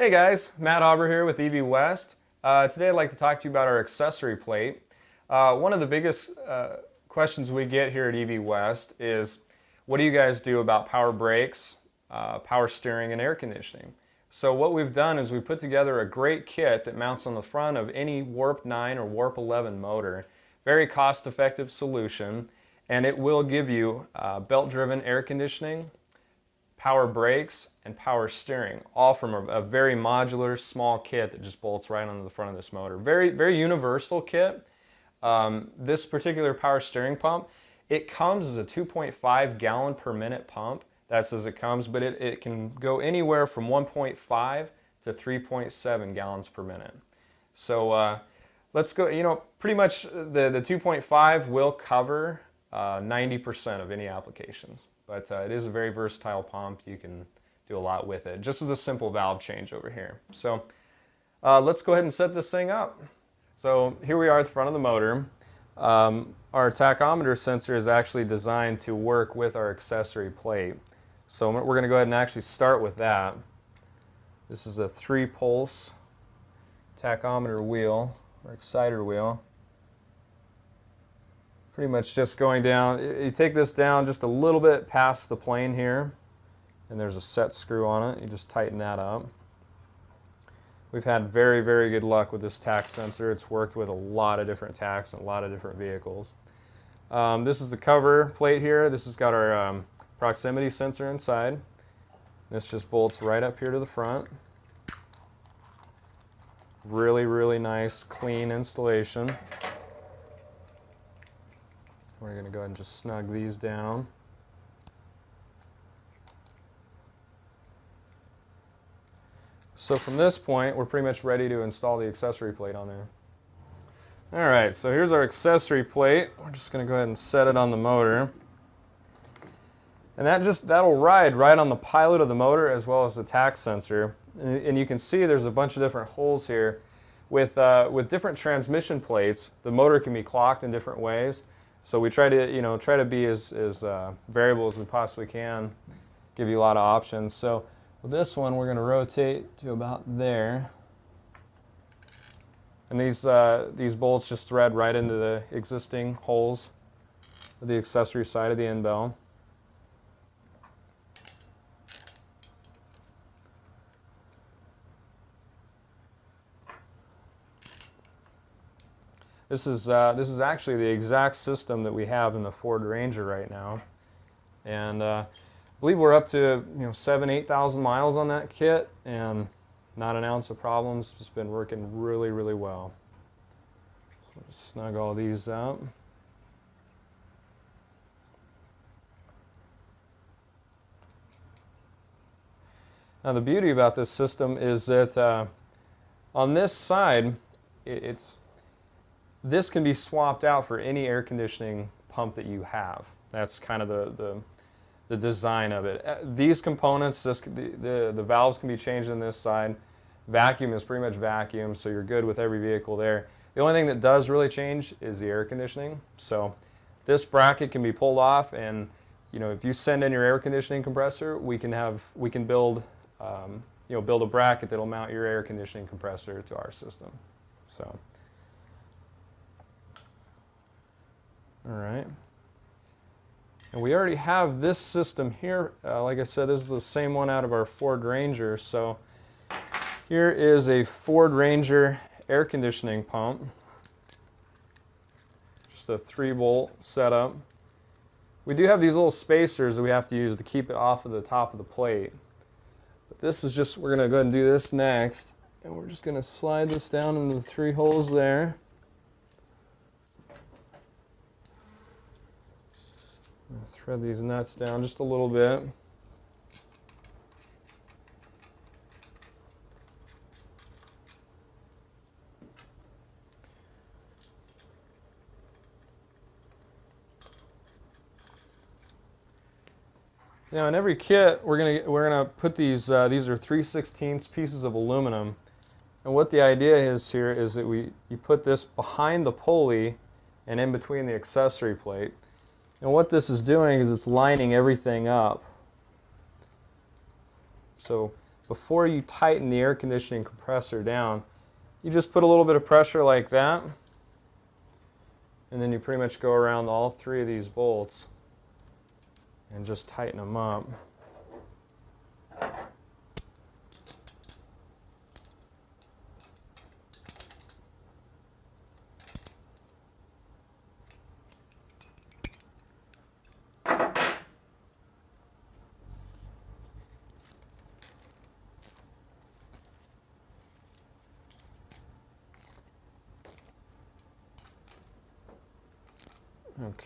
Hey guys, Matt Auber here with EV West. Today I'd like to talk to you about our accessory plate. One of the biggest questions we get here at EV West is, what do you guys do about power brakes, power steering, and air conditioning? So what we've done is we put together a great kit that mounts on the front of any Warp 9 or Warp 11 motor. Very cost-effective solution, and it will give you belt-driven air conditioning, power brakes, and power steering, all from a very modular, small kit that just bolts right onto the front of this motor. Very universal kit. This particular power steering pump, it comes as a 2.5 gallon per minute pump. That's as it comes, but it can go anywhere from 1.5 to 3.7 gallons per minute. So let's go, pretty much the 2.5 will cover 90% of any applications. But it is a very versatile pump. You can do a lot with it, just with a simple valve change over here. So let's go ahead and set this thing up. So here we are at the front of the motor. Our tachometer sensor is actually designed to work with our accessory plate. So we're going to go ahead and actually start with that. This is a 3-pulse tachometer wheel, or exciter wheel. Pretty much just going down. You take this down just a little bit past the plane here, and there's a set screw on it. You just tighten that up. We've had very good luck with this tach sensor. It's worked with a lot of different tachs and a lot of different vehicles. This is the cover plate here. This has got our proximity sensor inside. This just bolts right up here to the front. Really nice, clean installation. We're going to go ahead and just snug these down. So from this point, we're pretty much ready to install the accessory plate on there. Alright, so here's our accessory plate. We're just going to go ahead and set it on the motor. And that'll ride right on the pilot of the motor as well as the tach sensor. And you can see there's a bunch of different holes here. With different transmission plates, the motor can be clocked in different ways. So we try to be as variable as we possibly can, give you a lot of options. So with this one, we're going to rotate to about there. And these bolts just thread right into the existing holes of the accessory side of the end bell. This is actually the exact system that we have in the Ford Ranger right now, and I believe we're up to 7,000–8,000 miles on that kit, and not an ounce of problems. It's been working really well. So just snug all these up. Now the beauty about this system is that on this side, this can be swapped out for any air conditioning pump that you have. That's kind of the design of it. These components, the valves can be changed on this side. Vacuum is pretty much vacuum, so you're good with every vehicle there. The only thing that does really change is the air conditioning. So this bracket can be pulled off, and if you send in your air conditioning compressor, we can build build a bracket that'll mount your air conditioning compressor to our system. So. All right, and we already have this system here. Like I said, this is the same one out of our Ford Ranger. So here is a Ford Ranger air conditioning pump. Just a 3-bolt setup. We do have these little spacers that we have to use to keep it off of the top of the plate. But this is just, we're going to go ahead and do this next. And we're just going to slide this down into the 3 holes there. Thread these nuts down just a little bit. Now in every kit, we're gonna put these are 3/16 pieces of aluminum, and what the idea is here is that you put this behind the pulley and in between the accessory plate. And what this is doing is it's lining everything up. So before you tighten the air conditioning compressor down, you just put a little bit of pressure like that, and then you pretty much go around all 3 of these bolts and just tighten them up.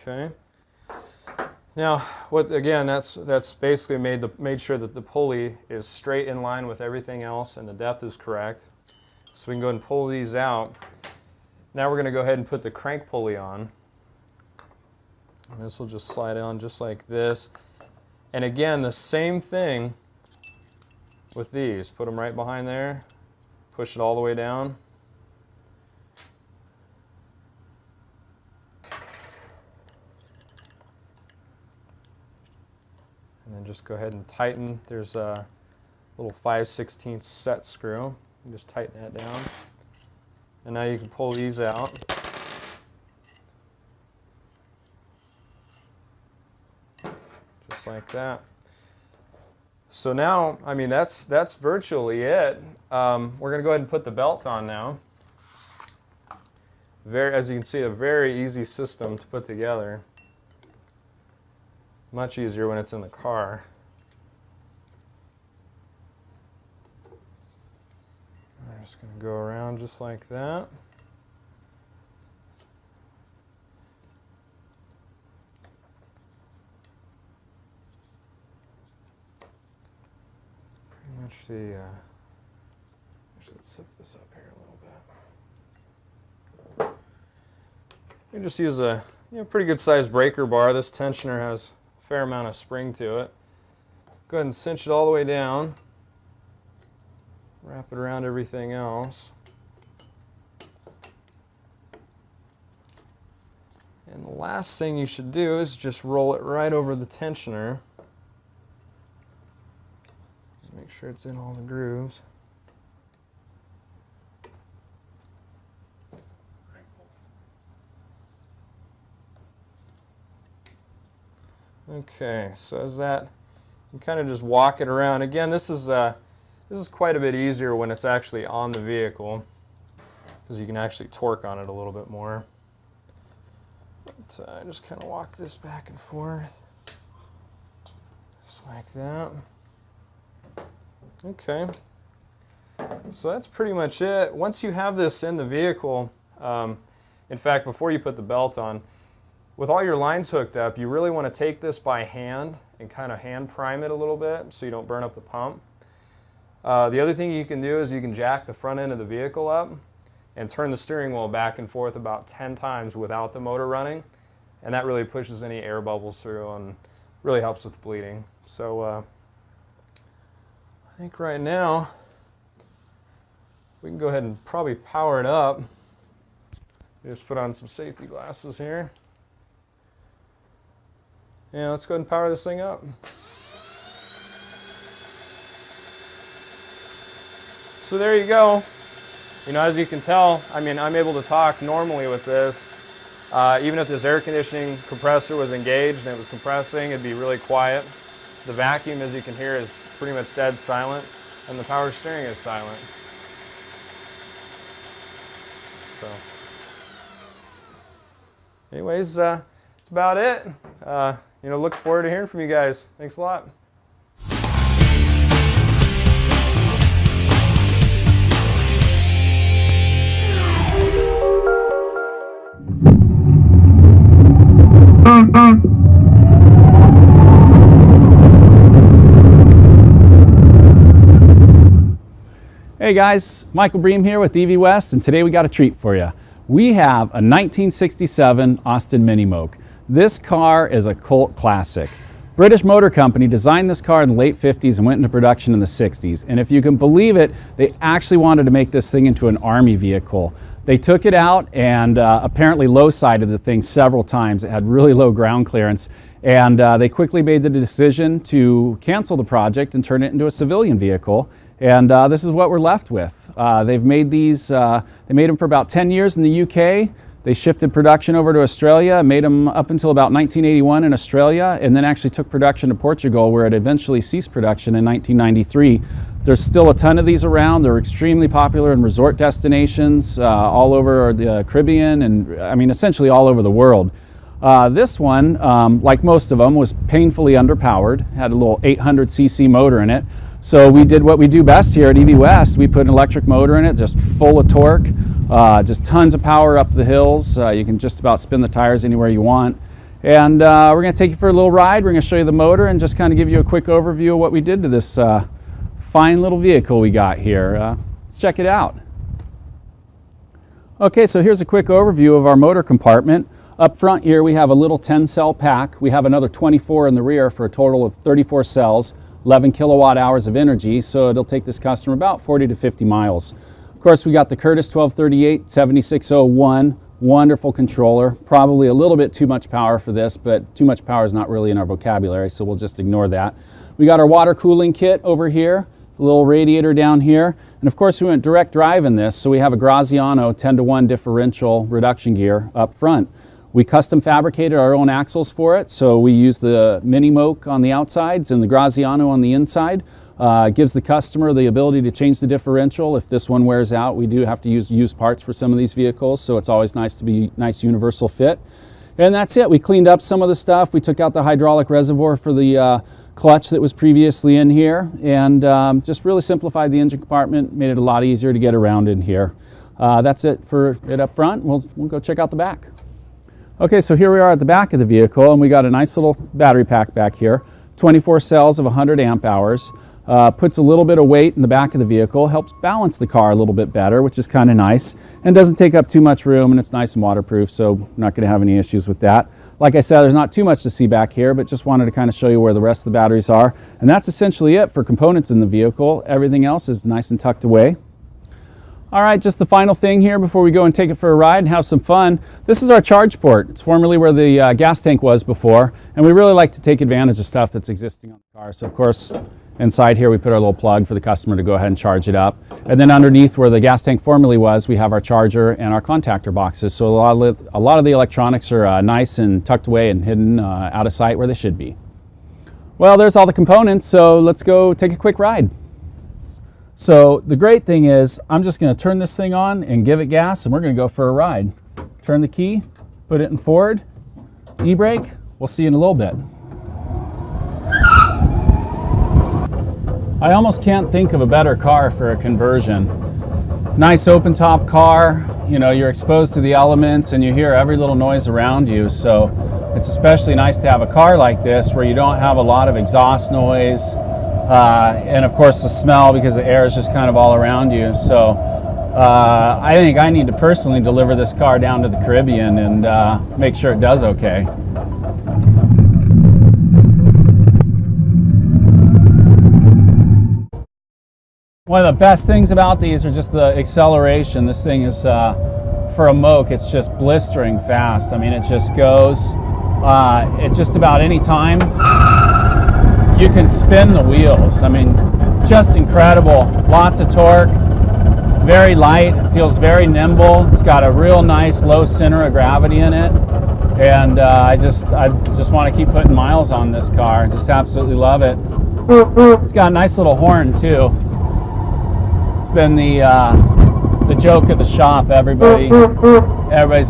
Okay. Now, that's basically made sure that the pulley is straight in line with everything else and the depth is correct. So we can go ahead and pull these out. Now we're going to go ahead and put the crank pulley on. And this will just slide on just like this. And again, the same thing with these. Put them right behind there. Push it all the way down. And then just go ahead and tighten. There's a little 5/16 set screw. You just tighten that down. And now you can pull these out. Just like that. So now, I mean, that's virtually it. We're going to go ahead and put the belt on now. As you can see, a very easy system to put together. Much easier when it's in the car. I'm just going to go around just like that. Pretty much let's set this up here a little bit. You just use a pretty good sized breaker bar. This tensioner has fair amount of spring to it. Go ahead and cinch it all the way down. Wrap it around everything else. And the last thing you should do is just roll it right over the tensioner. Make sure it's in all the grooves. Okay, so as that, you kind of just walk it around. Again, this is quite a bit easier when it's actually on the vehicle, because you can actually torque on it a little bit more. But I just kind of walk this back and forth, just like that. Okay, so that's pretty much it. Once you have this in the vehicle, in fact, before you put the belt on, with all your lines hooked up, you really want to take this by hand and kind of hand prime it a little bit so you don't burn up the pump. The other thing you can do is you can jack the front end of the vehicle up and turn the steering wheel back and forth about 10 times without the motor running, and that really pushes any air bubbles through and really helps with bleeding. So I think right now we can go ahead and probably power it up. Just put on some safety glasses here. Yeah, let's go ahead and power this thing up. So there you go. As you can tell, I mean, I'm able to talk normally with this. Even if this air conditioning compressor was engaged and it was compressing, it'd be really quiet. The vacuum, as you can hear, is pretty much dead silent, and the power steering is silent. So, anyways, that's about it. Look forward to hearing from you guys. Thanks a lot. Hey guys, Michael Bream here with EV West, and today we got a treat for you. We have a 1967 Austin Mini Moke. This car is a cult classic. British Motor Company designed this car in the late 50s and went into production in the 60s. And if you can believe it, they actually wanted to make this thing into an army vehicle. They took it out and apparently low-sided the thing several times. It had really low ground clearance. And they quickly made the decision to cancel the project and turn it into a civilian vehicle. And this is what we're left with. They've made these, they made them for about 10 years in the UK. They shifted production over to Australia, made them up until about 1981 in Australia, and then actually took production to Portugal, where it eventually ceased production in 1993. There's still a ton of these around. They're extremely popular in resort destinations all over the Caribbean and, I mean, essentially all over the world. This one, like most of them, was painfully underpowered, had a little 800cc motor in it. So we did what we do best here at EV West. We put an electric motor in it, just full of torque, just tons of power up the hills. You can just about spin the tires anywhere you want. And we're going to take you for a little ride. We're going to show you the motor and just kind of give you a quick overview of what we did to this fine little vehicle we got here. Let's check it out. Okay, so here's a quick overview of our motor compartment. Up front here we have a little 10-cell pack. We have another 24 in the rear for a total of 34 cells. 11 kilowatt hours of energy, so it'll take this customer about 40 to 50 miles. Of course, we got the Curtis 1238 7601, wonderful controller. Probably a little bit too much power for this, but too much power is not really in our vocabulary, so we'll just ignore that. We got our water cooling kit over here, a little radiator down here, and of course we went direct drive in this, so we have a Graziano 10-to-1 differential reduction gear up front. We custom fabricated our own axles for it, so we use the Mini Moke on the outsides and the Graziano on the inside. Gives the customer the ability to change the differential. If this one wears out, we do have to use used parts for some of these vehicles, so it's always nice to be nice universal fit. And that's it. We cleaned up some of the stuff. We took out the hydraulic reservoir for the clutch that was previously in here, and just really simplified the engine compartment, made it a lot easier to get around in here. That's it for it up front. We'll go check out the back. Okay, so here we are at the back of the vehicle, and we got a nice little battery pack back here. 24 cells of 100 amp hours. Puts a little bit of weight in the back of the vehicle, helps balance the car a little bit better, which is kind of nice, and doesn't take up too much room, and it's nice and waterproof, so I'm not going to have any issues with that. Like I said, there's not too much to see back here, but just wanted to kind of show you where the rest of the batteries are. And that's essentially it for components in the vehicle. Everything else is nice and tucked away. All right, just the final thing here before we go and take it for a ride and have some fun. This is our charge port. It's formerly where the gas tank was before, and we really like to take advantage of stuff that's existing on the car. So of course, inside here we put our little plug for the customer to go ahead and charge it up. And then underneath where the gas tank formerly was, we have our charger and our contactor boxes. So a lot of the electronics are nice and tucked away and hidden out of sight where they should be. Well, there's all the components, so let's go take a quick ride. So the great thing is, I'm just going to turn this thing on and give it gas, and we're going to go for a ride. Turn the key, put it in forward, e-brake. We'll see you in a little bit. I almost can't think of a better car for a conversion. Nice open top car, you know, you're exposed to the elements and you hear every little noise around you. So it's especially nice to have a car like this where you don't have a lot of exhaust noise. And of course the smell, because the air is just kind of all around you. So I think I need to personally deliver this car down to the Caribbean and make sure it does okay. One of the best things about these are just the acceleration. This thing is, for a Moke, it's just blistering fast. I mean, it just goes at just about any time. You can spin the wheels. I mean, just incredible. Lots of torque, very light, it feels very nimble. It's got a real nice low center of gravity in it. And I just want to keep putting miles on this car. Just absolutely love it. It's got a nice little horn too. It's been the joke of the shop. Everybody's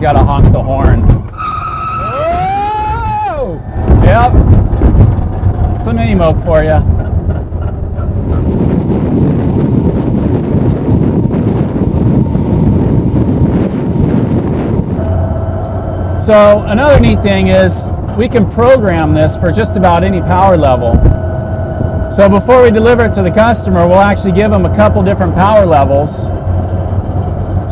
got to honk the horn. Oh! Yep. It's a Mini Moke for you. So another neat thing is we can program this for just about any power level. So before we deliver it to the customer, we'll actually give him a couple different power levels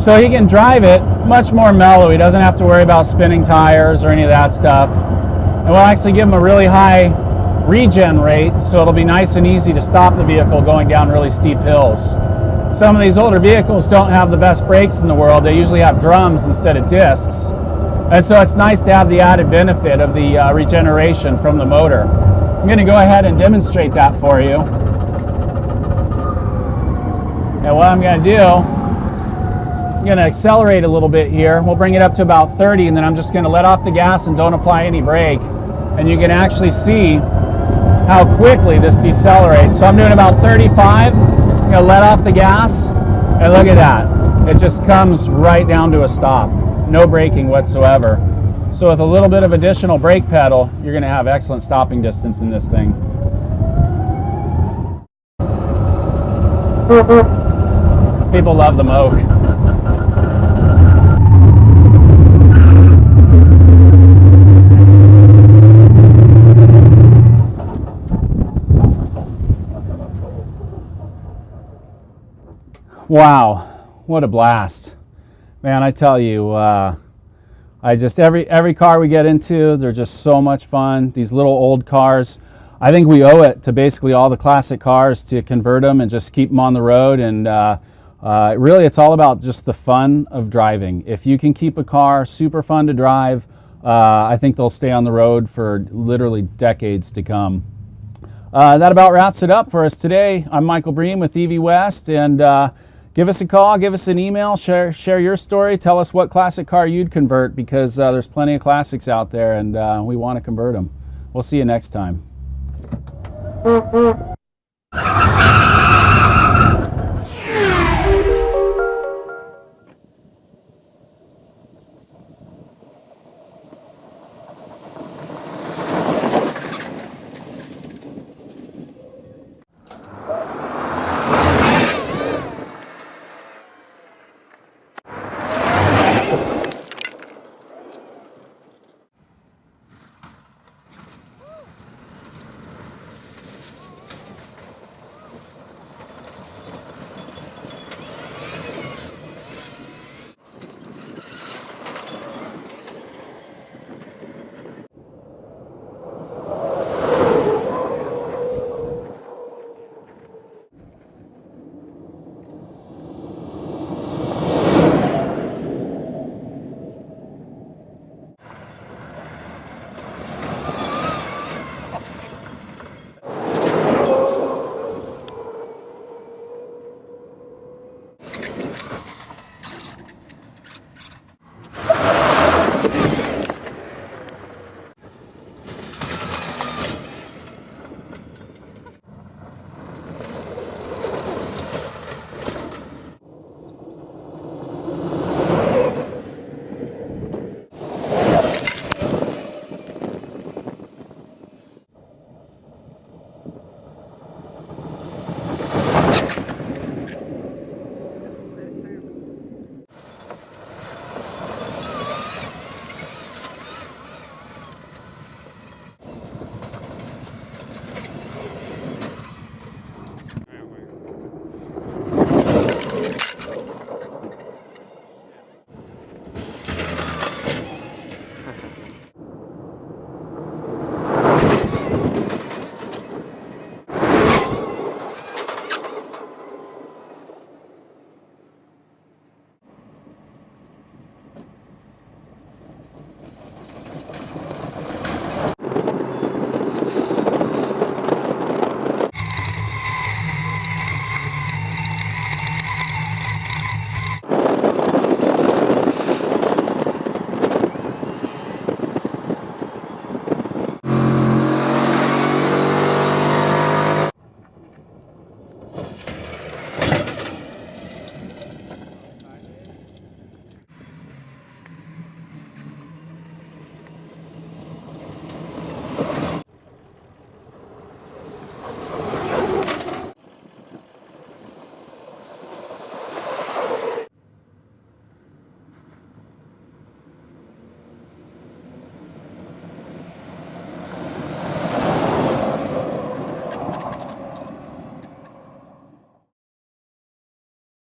so he can drive it much more mellow. He doesn't have to worry about spinning tires or any of that stuff. And we'll actually give him a really high regen rate, so it'll be nice and easy to stop the vehicle going down really steep hills. Some of these older vehicles don't have the best brakes in the world. They usually have drums instead of discs. And so it's nice to have the added benefit of the regeneration from the motor. I'm going to go ahead and demonstrate that for you. And what I'm going to do, I'm going to accelerate a little bit here. We'll bring it up to about 30, and then I'm just going to let off the gas and don't apply any brake. And you can actually see how quickly this decelerates. So I'm doing about 35. I'm going to let off the gas, and look at that. It just comes right down to a stop. No braking whatsoever. So with a little bit of additional brake pedal, you're going to have excellent stopping distance in this thing. People love the Moke. Wow, what a blast. Man, I tell you, every car we get into, they're just so much fun. These little old cars, I think we owe it to basically all the classic cars to convert them and just keep them on the road. And really, it's all about just the fun of driving. If you can keep a car super fun to drive, I think they'll stay on the road for literally decades to come. That about wraps it up for us today. I'm Michael Bream with EV West, and give us a call, give us an email, share your story, tell us what classic car you'd convert, because there's plenty of classics out there, and we want to convert them. We'll see you next time.